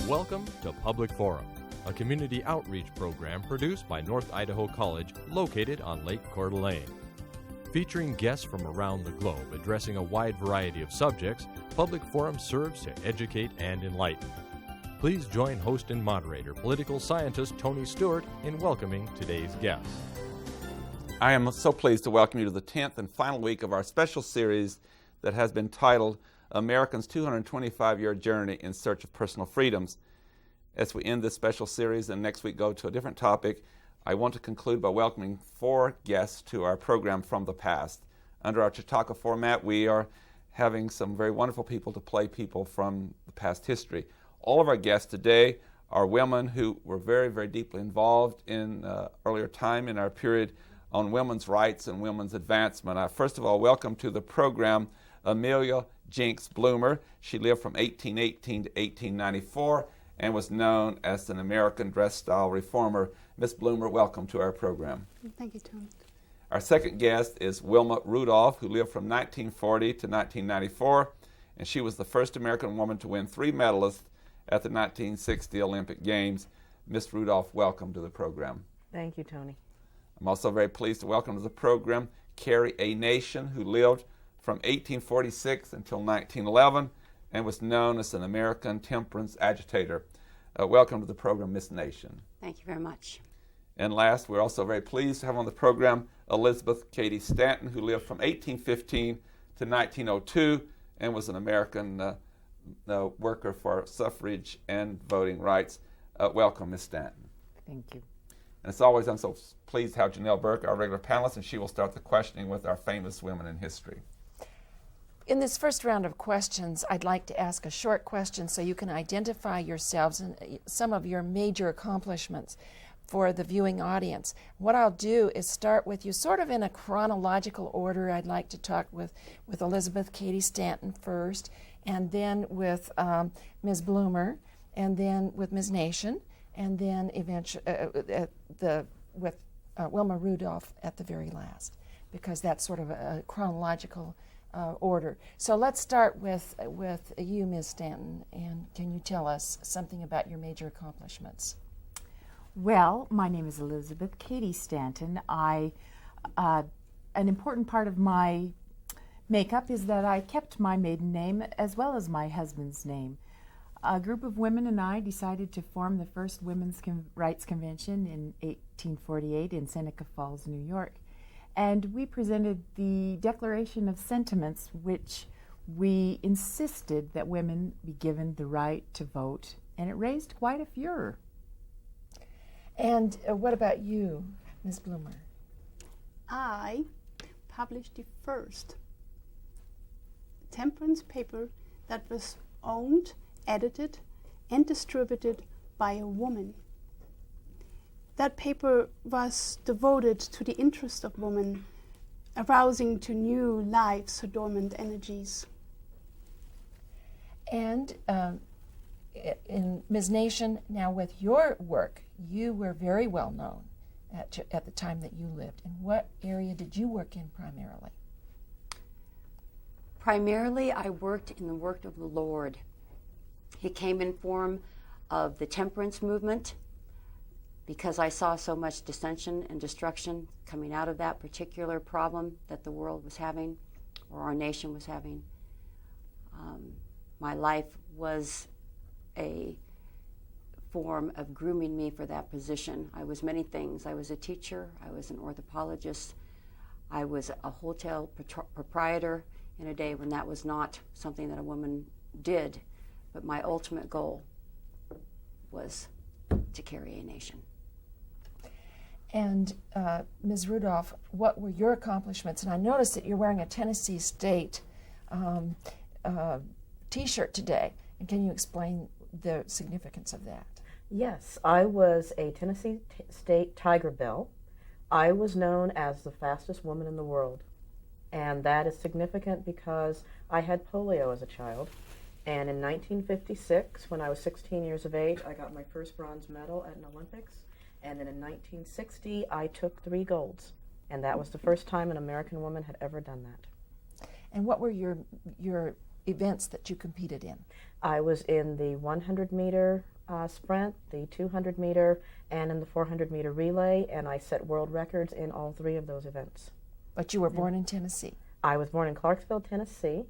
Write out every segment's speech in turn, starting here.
Welcome to Public Forum, a community outreach program produced by North Idaho College located on Lake Coeur d'Alene. Featuring guests from around the globe addressing a wide variety of subjects, Public Forum serves to educate and enlighten. Please join host and moderator, political scientist Tony Stewart, in welcoming today's guests. I am so pleased to welcome you to the 10th and final week of our special series that has been titled Americans' 225-Year Journey in Search of Personal Freedoms. As we end this special series and next week go to a different topic, I want to conclude by welcoming 4 guests to our program from the past. Under our Chautauqua format, we are having some very wonderful people to play people from the past history. All of our guests today are women who were very, very deeply involved in earlier time in our period on women's rights and women's advancement. First of all, welcome to the program Amelia Jinks Bloomer. She lived from 1818 to 1894 and was known as an American dress style reformer. Miss Bloomer, welcome to our program. Thank you, Tom. Our second guest is Wilma Rudolph, who lived from 1940 to 1994, and she was the first American woman to win 3 medalists at the 1960 Olympic Games. Miss Rudolph, welcome to the program. Thank you, Tony. I'm also very pleased to welcome to the program Cady A. Nation, who lived from 1846 until 1911 and was known as an American temperance agitator. Welcome to the program, Miss Nation. Thank you very much. And last, we're also very pleased to have on the program Elizabeth Cady Stanton, who lived from 1815 to 1902 and was an American worker for suffrage and voting rights. Welcome, Miss Stanton. Thank you. And as always, I'm so pleased to have Janelle Burrell, our regular panelist, and she will start the questioning with our famous women in history. In this first round of questions, I'd like to ask a short question so you can identify yourselves and some of your major accomplishments for the viewing audience. What I'll do is start with you sort of in a chronological order. I'd like to talk with Elizabeth Cady Stanton first, and then with Ms. Bloomer, and then with Ms. Nation, and then eventually with Wilma Rudolph at the very last, because that's sort of a chronological order. So let's start with you, Ms. Stanton, and can you tell us something about your major accomplishments? Well, my name is Elizabeth Cady Stanton. An important part of my makeup is that I kept my maiden name as well as my husband's name. A group of women and I decided to form the first Women's Rights Convention in 1848 in Seneca Falls, New York. And we presented the Declaration of Sentiments, which we insisted that women be given the right to vote, and it raised quite a furor. And what about you, Ms. Bloomer? I published the first temperance paper that was owned, edited, and distributed by a woman. That paper was devoted to the interest of women, arousing to new lives her dormant energies. And in Ms. Nation, now with your work, you were very well known at the time that you lived. In what area did you work in primarily? Primarily, I worked in the work of the Lord. He came in form of the temperance movement, because I saw so much dissension and destruction coming out of that particular problem that the world was having, or our nation was having. My life was a form of grooming me for that position. I was many things. I was a teacher, I was an orthopologist, I was a hotel proprietor in a day when that was not something that a woman did, but my ultimate goal was to carry a nation. And Ms. Rudolph, what were your accomplishments? And I noticed that you're wearing a Tennessee State T-shirt today. And can you explain the significance of that? Yes, I was a Tennessee State Tiger Belle. I was known as the fastest woman in the world. And that is significant because I had polio as a child. And in 1956, when I was 16 years of age, I got my first bronze medal at an Olympics. And then in 1960, I took 3 golds. And that was the first time an American woman had ever done that. And what were your events that you competed in? I was in the 100-meter sprint, the 200 meter, and in the 400 meter relay, and I set world records in all 3 of those events. But you were born in Tennessee. I was born in Clarksville, Tennessee,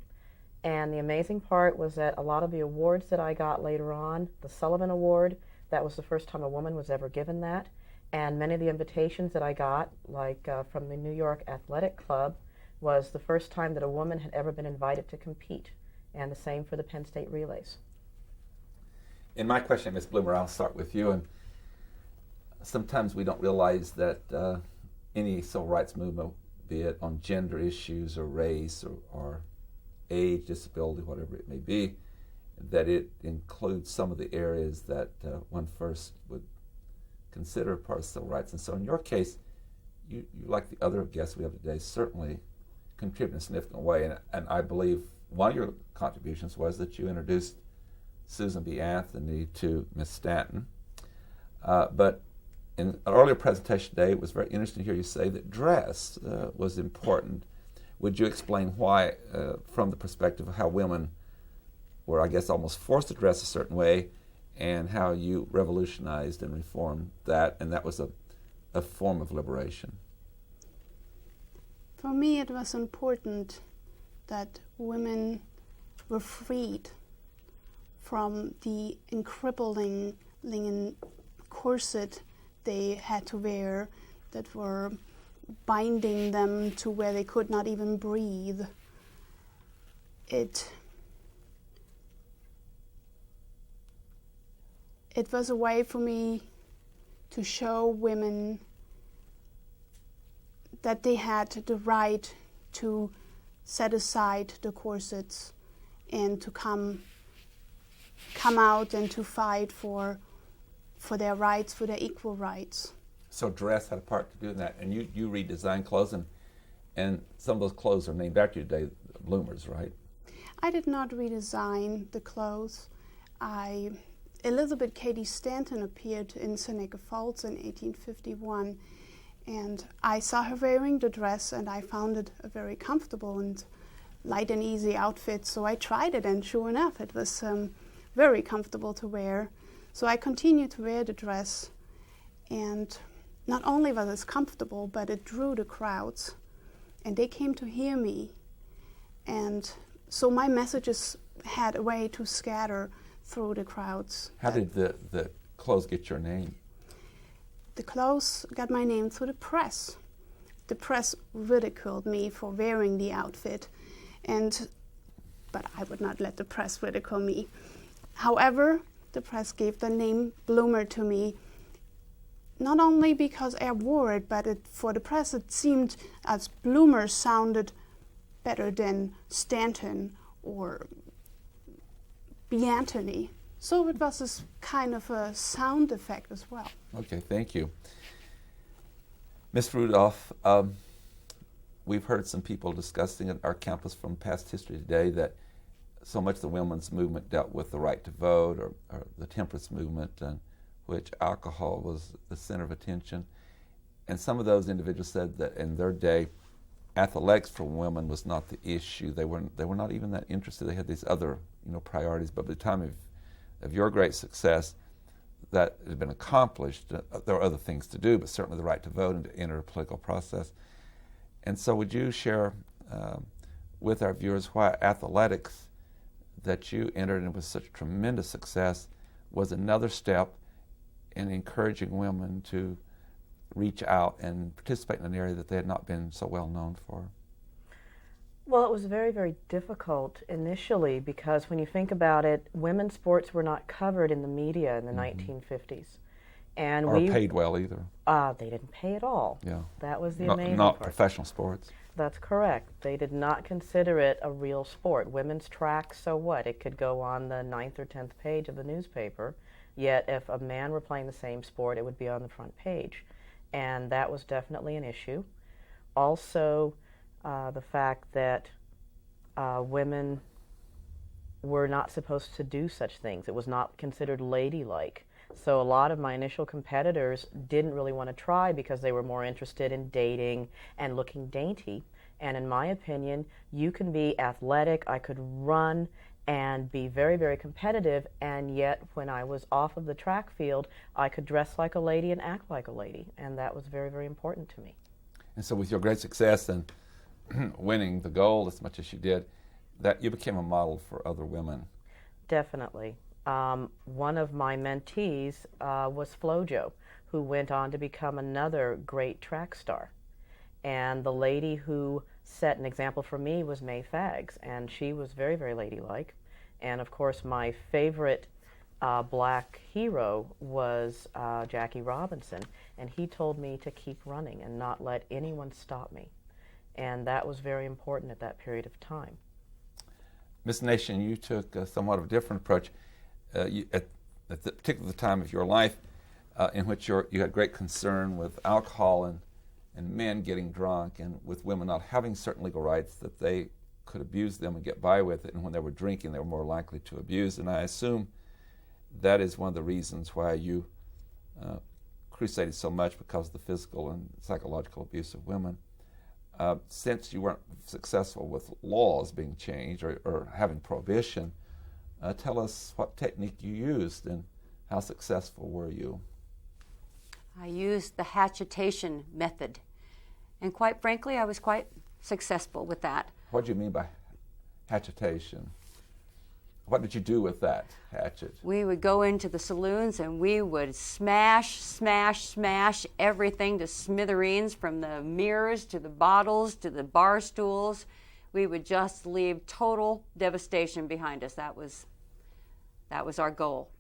and the amazing part was that a lot of the awards that I got later on, the Sullivan Award, that was the first time a woman was ever given that, and many of the invitations that I got, like from the New York Athletic Club, was the first time that a woman had ever been invited to compete, and the same for the Penn State relays. In my question, Ms. Bloomer, I'll start with you. And sometimes we don't realize that any civil rights movement, be it on gender issues or race or age, disability, whatever it may be, that it includes some of the areas that one first would consider part of civil rights. And so in your case, you like the other guests we have today, certainly contribute in a significant way. And I believe one of your contributions was that you introduced Susan B. Anthony to Ms. Stanton. But in an earlier presentation today, it was very interesting to hear you say that dress was important. Would you explain why, from the perspective of how women were, I guess, almost forced to dress a certain way, and how you revolutionized and reformed that, and that was a form of liberation? For me, it was important that women were freed from the crippling corset they had to wear that were binding them to where they could not even breathe. It was a way for me to show women that they had the right to set aside the corsets and to come out and to fight for their rights, for their equal rights. So dress had a part to do in that, and you redesign clothes, and some of those clothes are named after you today, Bloomers, right? I did not redesign the clothes. Elizabeth Cady Stanton appeared in Seneca Falls in 1851, and I saw her wearing the dress, and I found it a very comfortable and light and easy outfit, so I tried it, and sure enough, it was very comfortable to wear. So I continued to wear the dress, and not only was it comfortable, but it drew the crowds, and they came to hear me. And so my messages had a way to scatter through the crowds. How did the clothes get your name? The clothes got my name through the press. The press ridiculed me for wearing the outfit, but I would not let the press ridicule me. However, the press gave the name Bloomer to me, not only because I wore it, but for the press it seemed as Bloomer sounded better than Stanton or B. Anthony. So it was this kind of a sound effect as well. Okay, thank you. Ms. Rudolph, we've heard some people discussing at our campus from past history today that so much of the women's movement dealt with the right to vote or the temperance movement, in which alcohol was the center of attention. And some of those individuals said that in their day, athletics for women was not the issue. They were not even that interested. They had these other priorities. But by the time of your great success, that had been accomplished. There were other things to do, but certainly the right to vote and to enter a political process. And so would you share with our viewers why athletics that you entered in with such tremendous success was another step in encouraging women to reach out and participate in an area that they had not been so well known for? Well, it was very, very difficult initially because when you think about it, women's sports were not covered in the media in the 1950s. And or paid well either. They didn't pay at all. Yeah. That was the amazing not part. Professional sports. That's correct. They did not consider it a real sport. Women's track, so what? It could go on the 9th or 10th page of the newspaper, yet if a man were playing the same sport, it would be on the front page. And that was definitely an issue. Also, the fact that women were not supposed to do such things. It was not considered ladylike. So a lot of my initial competitors didn't really want to try because they were more interested in dating and looking dainty. And in my opinion, you can be athletic, I could run, and be very, very competitive, and yet when I was off of the track field, I could dress like a lady and act like a lady, and that was very, very important to me. And so with your great success and winning the gold as much as you did, that you became a model for other women. Definitely. One of my mentees was Flojo, who went on to become another great track star. And the lady who set an example for me was May Faggs, and she was very, very ladylike. And of course, my favorite black hero was Jackie Robinson, and he told me to keep running and not let anyone stop me. And that was very important at that period of time. Miss Nation, you took somewhat of a different approach at the particular time of your life in which you had great concern with alcohol and men getting drunk, and with women not having certain legal rights, that they could abuse them and get by with it, and when they were drinking they were more likely to abuse. And I assume that is one of the reasons why you crusaded so much, because of the physical and psychological abuse of women. Since you weren't successful with laws being changed or having prohibition, tell us what technique you used and how successful were you? I used the hatchetation method, and quite frankly, I was quite successful with that. What do you mean by hatchetation? What did you do with that hatchet? We would go into the saloons and we would smash everything to smithereens, from the mirrors to the bottles to the bar stools. We would just leave total devastation behind us. That was our goal.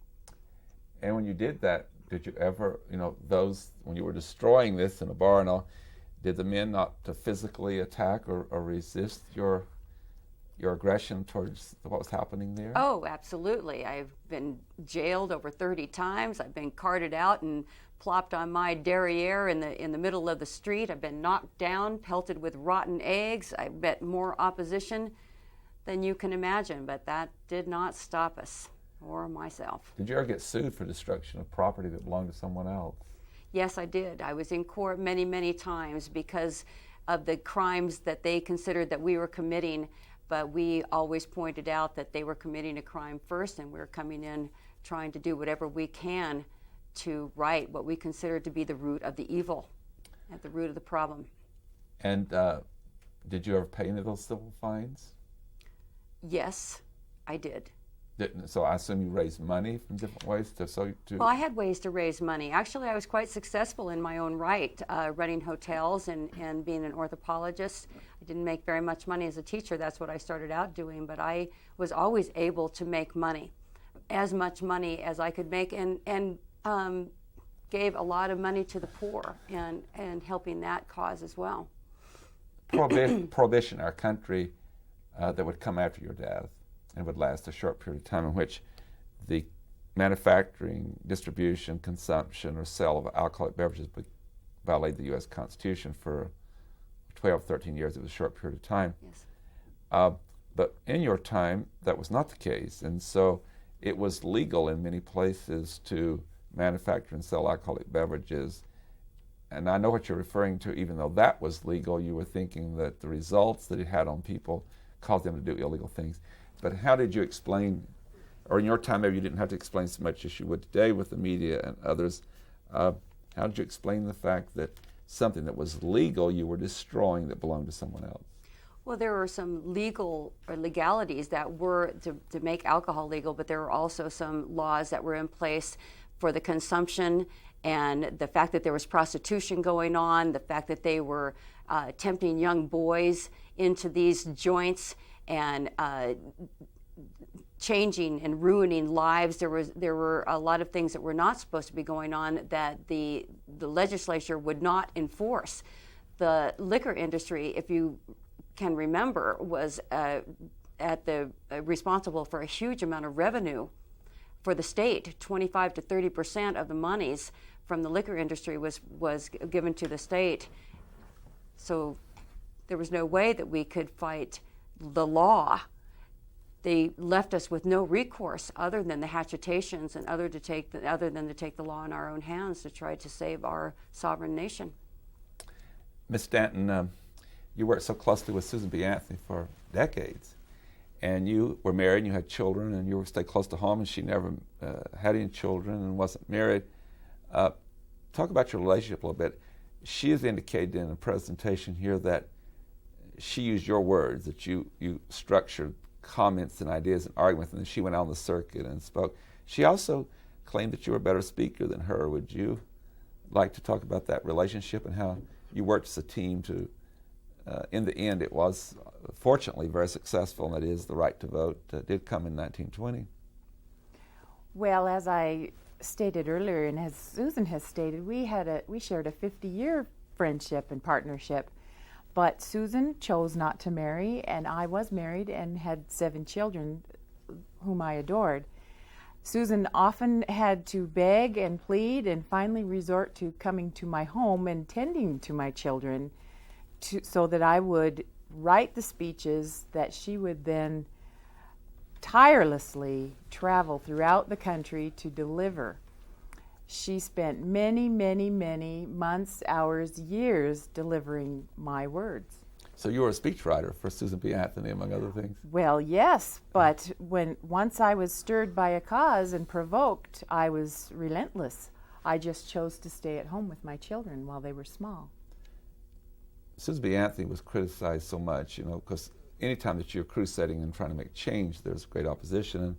And when you did that, did you ever, when you were destroying this in a bar and all, did the men not to physically attack or resist your aggression towards what was happening there? Oh, absolutely. I've been jailed over 30 times. I've been carted out and plopped on my derriere in the middle of the street. I've been knocked down, pelted with rotten eggs. I met more opposition than you can imagine, but that did not stop us or myself. Did you ever get sued for destruction of property that belonged to someone else? Yes, I did. I was in court many, many times because of the crimes that they considered that we were committing, but we always pointed out that they were committing a crime first, and we were coming in trying to do whatever we can to right what we consider to be the root of the evil, at the root of the problem. And did you ever pay any of those civil fines? Yes, I did. So I assume you raised money from different ways to. Well, I had ways to raise money. Actually, I was quite successful in my own right, running hotels and being an orthopologist. I didn't make very much money as a teacher. That's what I started out doing, but I was always able to make money, as much money as I could make, and gave a lot of money to the poor and helping that cause as well. Prohibition in our country that would come after your death, and would last a short period of time, in which the manufacturing, distribution, consumption, or sale of alcoholic beverages violated the U.S. Constitution for 12, 13 years. It was a short period of time. Yes. But in your time, that was not the case, and so it was legal in many places to manufacture and sell alcoholic beverages. And I know what you're referring to. Even though that was legal, you were thinking that the results that it had on people caused them to do illegal things. But how did you explain, or in your time maybe you didn't have to explain so much as you would today with the media and others, how did you explain the fact that something that was legal you were destroying that belonged to someone else? Well, there were some legalities that were to make alcohol legal, but there were also some laws that were in place for the consumption, and the fact that there was prostitution going on, the fact that they were tempting young boys into these joints and changing and ruining lives. There were a lot of things that were not supposed to be going on that the legislature would not enforce. The liquor industry, if you can remember, was responsible for a huge amount of revenue for the state. 25 to 30% of the monies from the liquor industry was given to the state. So there was no way that we could fight the law. They left us with no recourse other than the hatchetations and other than to take the law in our own hands to try to save our sovereign nation. Ms. Stanton, you worked so closely with Susan B. Anthony for decades, and you were married and you had children and you were stayed close to home, and she never had any children and wasn't married. Talk about your relationship a little bit. She has indicated in a presentation here that she used your words, that you structured comments and ideas and arguments, and then she went out on the circuit and spoke. She also claimed that you were a better speaker than her. Would you like to talk about that relationship and how you worked as a team to, in the end, it was fortunately very successful, and that is the right to vote did come in 1920. Well, as I stated earlier, and as Susan has stated, we shared a 50-year friendship and partnership. But Susan chose not to marry, and I was married and had 7 children whom I adored. Susan often had to beg and plead and finally resort to coming to my home and tending to my children so that I would write the speeches that she would then tirelessly travel throughout the country to deliver. She spent many, many, many months, hours, years delivering my words. So you were a speechwriter for Susan B. Anthony, among other things? Well, yes, but once I was stirred by a cause and provoked, I was relentless. I just chose to stay at home with my children while they were small. Susan B. Anthony was criticized so much, because anytime that you're crusading and trying to make change, there's great opposition,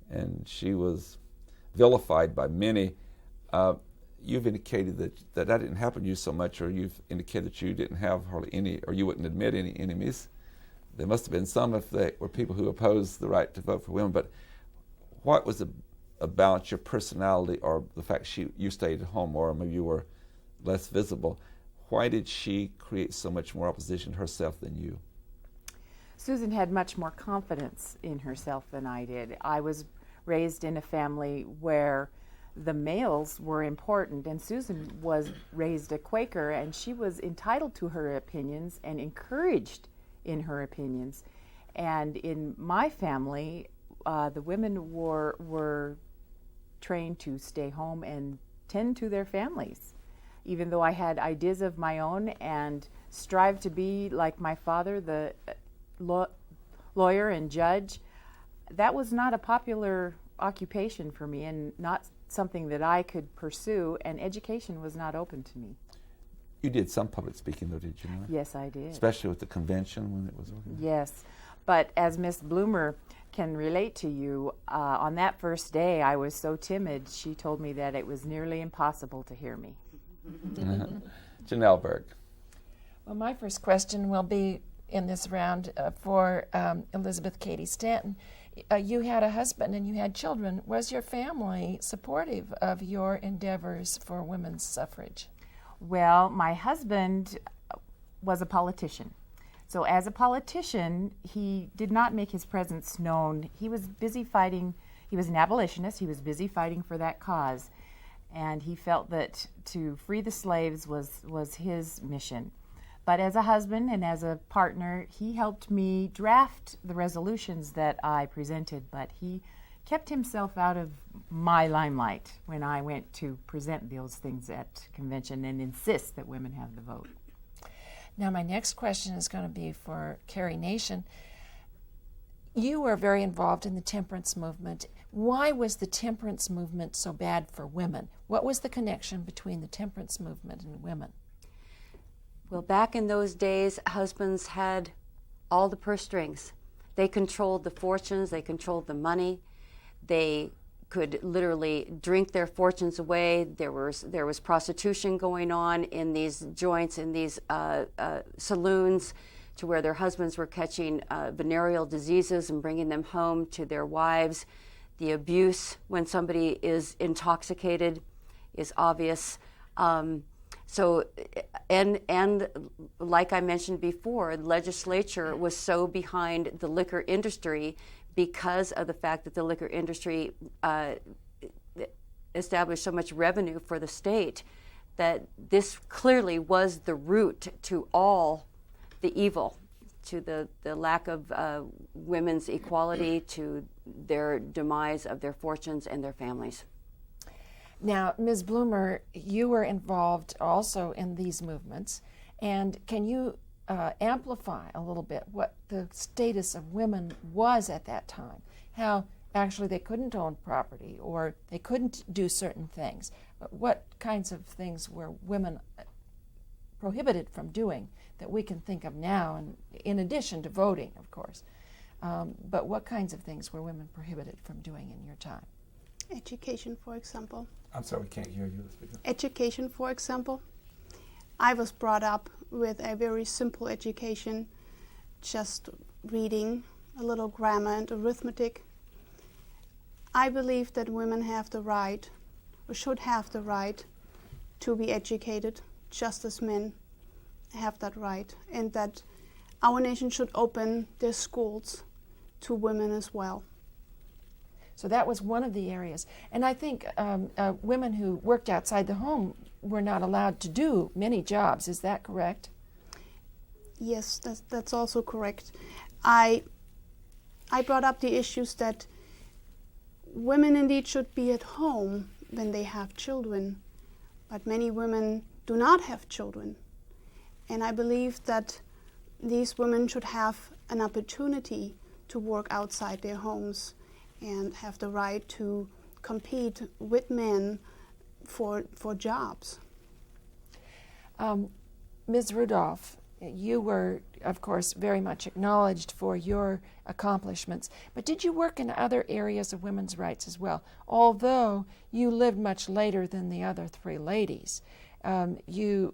and she was vilified by many. You've indicated that didn't happen to you so much, or you've indicated that you didn't have hardly any, or you wouldn't admit any enemies. There must have been some if they were people who opposed the right to vote for women, but what was it about your personality or the fact you stayed at home, or maybe you were less visible? Why did she create so much more opposition to herself than you? Susan had much more confidence in herself than I did. I was raised in a family where the males were important, and Susan was raised a Quaker, and she was entitled to her opinions and encouraged in her opinions. And in my family, the women were trained to stay home and tend to their families. Even though I had ideas of my own and strived to be like my father, the lawyer and judge, that was not a popular occupation for me and not something that I could pursue, and education was not open to me. You did some public speaking, though, did you not? Yes, I did. Especially with the convention when it was organized? Yes, but as Miss Bloomer can relate to you, on that first day I was so timid, she told me that it was nearly impossible to hear me. Janelle Burrell. Well, my first question will be in this round for Elizabeth Cady Stanton. You had a husband and you had children. Was your family supportive of your endeavors for women's suffrage? Well, my husband was a politician. So as a politician, he did not make his presence known. He was busy fighting. He was an abolitionist. He was busy fighting for that cause. And he felt that to free the slaves was his mission. But as a husband and as a partner, he helped me draft the resolutions that I presented, but he kept himself out of my limelight when I went to present those things at convention and insist that women have the vote. Now, my next question is going to be for Carrie Nation. You were very involved in the temperance movement. Why was the temperance movement so bad for women? What was the connection between the temperance movement and women? Well, back in those days, husbands had all the purse strings. They controlled the fortunes, they controlled the money. They could literally drink their fortunes away. There was prostitution going on in these joints, in these saloons, to where their husbands were catching venereal diseases and bringing them home to their wives. The abuse when somebody is intoxicated is obvious. So, and like I mentioned before, the legislature was so behind the liquor industry because of the fact that the liquor industry established so much revenue for the state, that this clearly was the root to all the evil, to the lack of women's equality, to their demise of their fortunes and their families. Now, Ms. Bloomer, you were involved also in these movements, and can you amplify a little bit what the status of women was at that time, how actually they couldn't own property or they couldn't do certain things. What kinds of things were women prohibited from doing that we can think of now, and in addition to voting, of course. But what kinds of things were women prohibited from doing in your time? Education, for example. I'm sorry, we can't hear you. Education, for example. I was brought up with a very simple education, just reading, a little grammar and arithmetic. I believe that women have the right, or should have the right, to be educated, just as men have that right, and that our nation should open their schools to women as well. So that was one of the areas. And I think women who worked outside the home were not allowed to do many jobs. Is that correct? Yes, that's also correct. I brought up the issues that women indeed should be at home when they have children, but many women do not have children. And I believe that these women should have an opportunity to work outside their homes and have the right to compete with men for jobs. Ms. Rudolph, you were, of course, very much acknowledged for your accomplishments, but did you work in other areas of women's rights as well? Although you lived much later than the other three ladies, you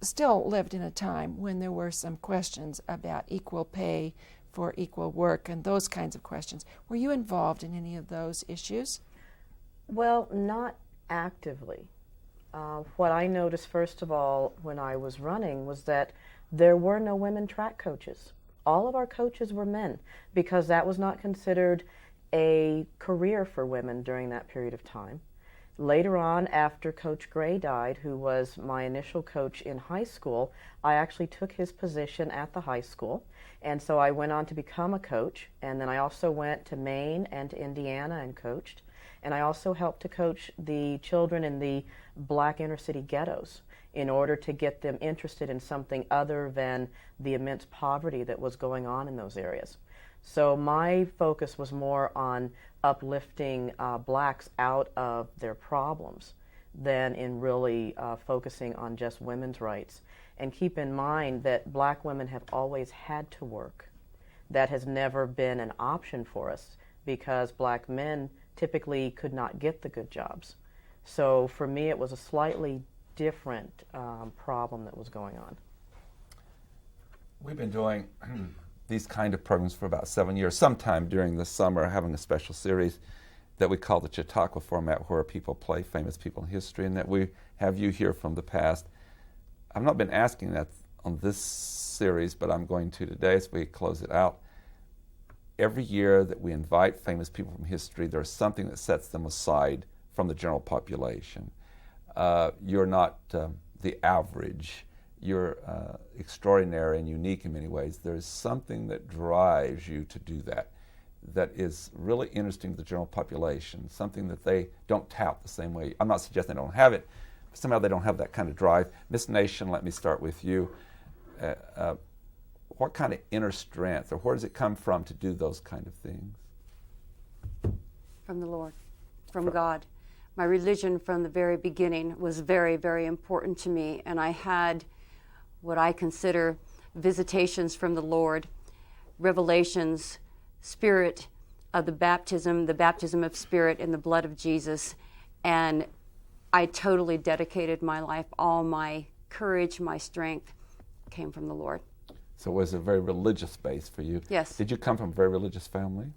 still lived in a time when there were some questions about equal pay for equal work and those kinds of questions. Were you involved in any of those issues? Well, not actively. What I noticed, first of all, when I was running was that there were no women track coaches. All of our coaches were men because that was not considered a career for women during that period of time. Later on, after Coach Gray died, who was my initial coach in high school, I actually took his position at the high school. And so I went on to become a coach, and then I also went to Maine and to Indiana and coached. And I also helped to coach the children in the black inner city ghettos in order to get them interested in something other than the immense poverty that was going on in those areas. So my focus was more on uplifting blacks out of their problems than in really focusing on just women's rights. And keep in mind that black women have always had to work. That has never been an option for us because black men typically could not get the good jobs. So for me, it was a slightly different problem that was going on. We've been doing these kind of programs for about 7 years. Sometime during the summer, having a special series that we call the Chautauqua format, where people play famous people in history, and that we have you hear from the past. I've not been asking that on this series, but I'm going to today as we close it out. Every year that we invite famous people from history, there's something that sets them aside from the general population. You're not the average. You're extraordinary and unique in many ways. There's something that drives you to do that is really interesting to the general population, something that they don't tout the same way. I'm not suggesting they don't have it, but somehow they don't have that kind of drive. Miss Nation, let me start with you. What kind of inner strength, or where does it come from to do those kind of things? From the Lord, from God. My religion from the very beginning was very, very important to me, and I had what I consider visitations from the Lord, revelations, spirit of the baptism of spirit in the blood of Jesus, and I totally dedicated my life. All my courage, my strength came from the Lord. So it was a very religious base for you. Yes. Did you come from a very religious family?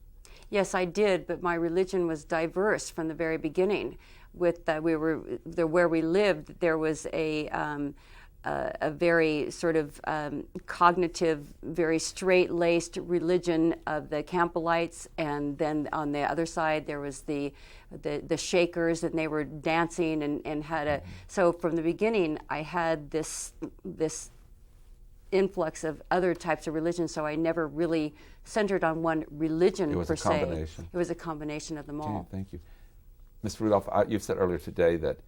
Yes, I did, but my religion was diverse from the very beginning. With where we lived, there was a very sort of cognitive, very straight-laced religion of the Campbellites, and then on the other side there was the Shakers, and they were dancing and had a. So from the beginning, I had this influx of other types of religion, so I never really centered on one religion per se. It was a combination. It was a combination of them all. Okay, thank you. Ms. Rudolph, you've said earlier today that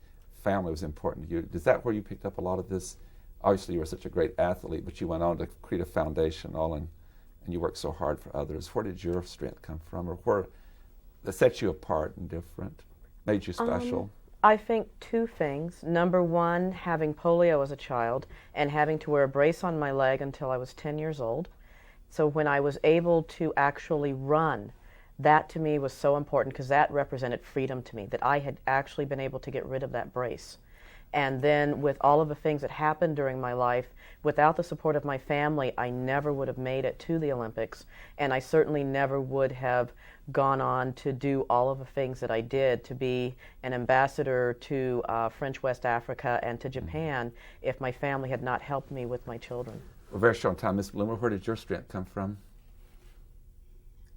family was important to you. Is that where you picked up a lot of this obviously you were such a great athlete, but you went on to create a foundation and you worked so hard for others. Where did your strength come from, or where that set you apart and different, made you special? I think two things. Number one, having polio as a child and having to wear a brace on my leg until I was 10 years old. So when I was able to actually run, that to me was so important because that represented freedom to me, that I had actually been able to get rid of that brace. And then with all of the things that happened during my life, without the support of my family, I never would have made it to the Olympics. And I certainly never would have gone on to do all of the things that I did, to be an ambassador to French West Africa and to Japan, if my family had not helped me with my children. We're very short on time. Ms. Bloomer, where did your strength come from?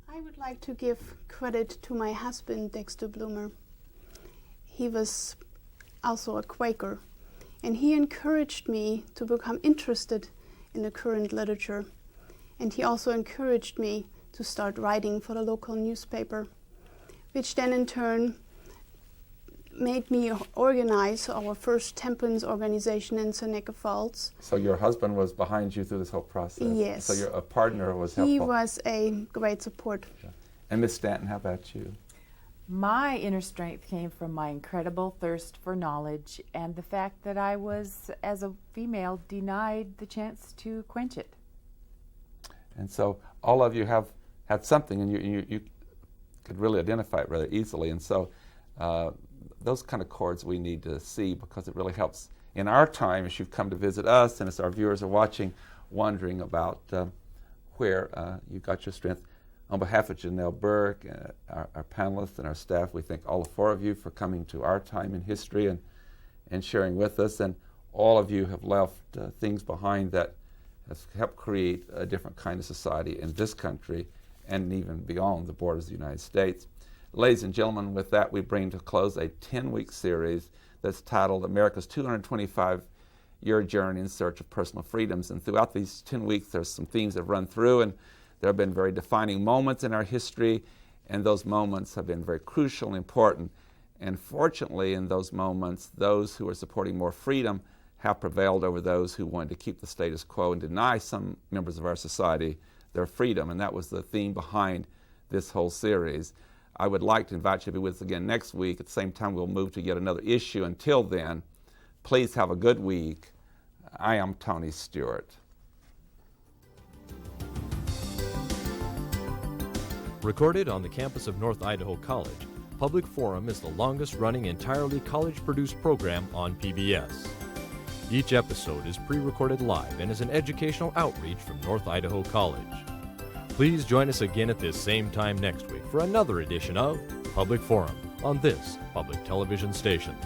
I would like to give credit to my husband, Dexter Bloomer. He was also a Quaker, and he encouraged me to become interested in the current literature. And he also encouraged me to start writing for the local newspaper, which then in turn made me organize our first temperance organization in Seneca Falls. So your husband was behind you through this whole process? Yes. So a partner was helpful? He was a great support. Yeah. And Ms. Stanton, how about you? My inner strength came from my incredible thirst for knowledge and the fact that I was, as a female, denied the chance to quench it. And so all of you have had something, and you could really identify it rather easily. And so those kind of chords we need to see, because it really helps in our time as you've come to visit us and as our viewers are watching, wondering about where you got your strength. On behalf of Janelle Burrell, our panelists and our staff, we thank all four of you for coming to our time in history and sharing with us. And all of you have left things behind that have helped create a different kind of society in this country and even beyond the borders of the United States. Ladies and gentlemen, with that, we bring to close a 10-week series that's titled America's 225-Year Journey in Search of Personal Freedoms. And throughout these 10 weeks, there's some themes that have run through, and there have been very defining moments in our history, and those moments have been very crucial and important. And fortunately, in those moments, those who are supporting more freedom have prevailed over those who wanted to keep the status quo and deny some members of our society their freedom. And that was the theme behind this whole series. I would like to invite you to be with us again next week. At the same time, we'll move to yet another issue. Until then, please have a good week. I am Tony Stewart. Recorded on the campus of North Idaho College, Public Forum is the longest-running entirely college-produced program on PBS. Each episode is pre-recorded live and is an educational outreach from North Idaho College. Please join us again at this same time next week for another edition of Public Forum on this public television station.